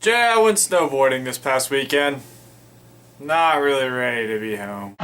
Jay, I went snowboarding this past weekend. Not really ready to be home.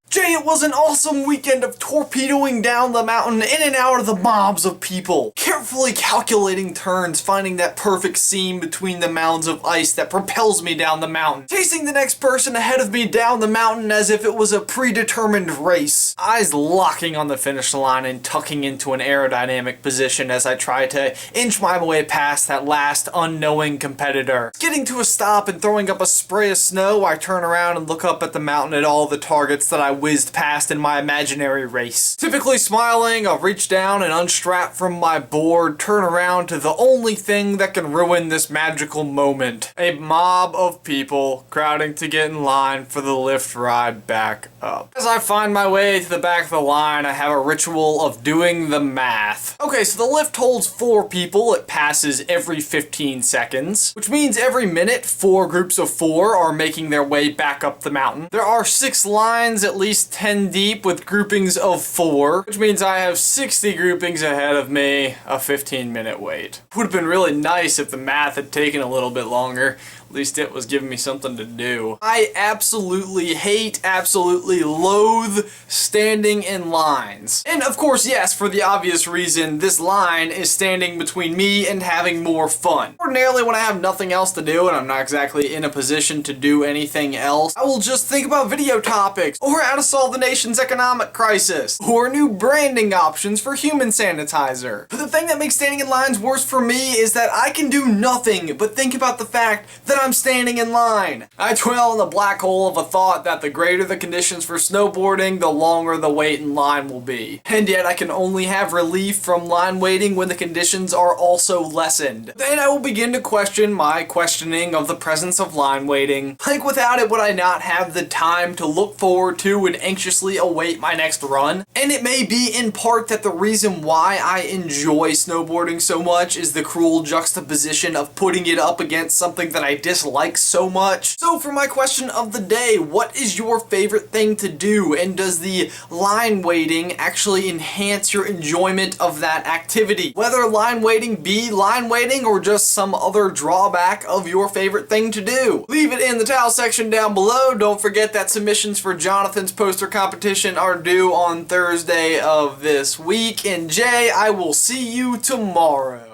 Jay, it was an awesome weekend of torpedoing down the mountain in and out of the mobs of people. Carefully calculating turns, finding that perfect seam between the mounds of ice that propels me down the mountain. Chasing the next person ahead of me down the mountain as if it was a predetermined race. Eyes locking on the finish line and tucking into an aerodynamic position as I try to inch my way past that last unknowing competitor. Getting to a stop and throwing up a spray of snow, I turn around and look up at the mountain at all the targets that I whizzed past in my imaginary race. Typically smiling, I'll reach down and unstrap from my board, turn around to the only thing that can ruin this magical moment. A mob of people crowding to get in line for the lift ride back up. As I find my way to the back of the line, I have a ritual of doing the math. Okay, so the lift holds 4 people. It passes every 15 seconds, which means every minute 4 groups of 4 are making their way back up the mountain. There are 6 lines at least 10 deep with groupings of 4, which means I have 60 groupings ahead of me, a 15-minute wait. Would have been really nice if the math had taken a little bit longer. At least it was giving me something to do. I absolutely hate, absolutely loathe standing in lines. And of course, yes, for the obvious reason, this line is standing between me and having more fun. Ordinarily, when I have nothing else to do and I'm not exactly in a position to do anything else, I will just think about video topics, or how to solve the nation's economic crisis, or new branding options for human sanitizer. But the thing that makes standing in lines worse for me is that I can do nothing but think about the fact that I'm standing in line. I dwell in the black hole of a thought that the greater the conditions for snowboarding, the longer the wait in line will be. And yet I can only have relief from line waiting when the conditions are also lessened. Then I will begin to question my questioning of the presence of line waiting. Like, without it, would I not have the time to look forward to and anxiously await my next run? And it may be in part that the reason why I enjoy snowboarding so much is the cruel juxtaposition of putting it up against something that I dislike so much. So for my question of the day, what is your favorite thing to do, and does the line waiting actually enhance your enjoyment of that activity? Whether line waiting be line waiting or just some other drawback of your favorite thing to do. Leave it in the towel section down below. Don't forget that submissions for Jonathan's poster competition are due on Thursday of this week. And Jay, I will see you tomorrow.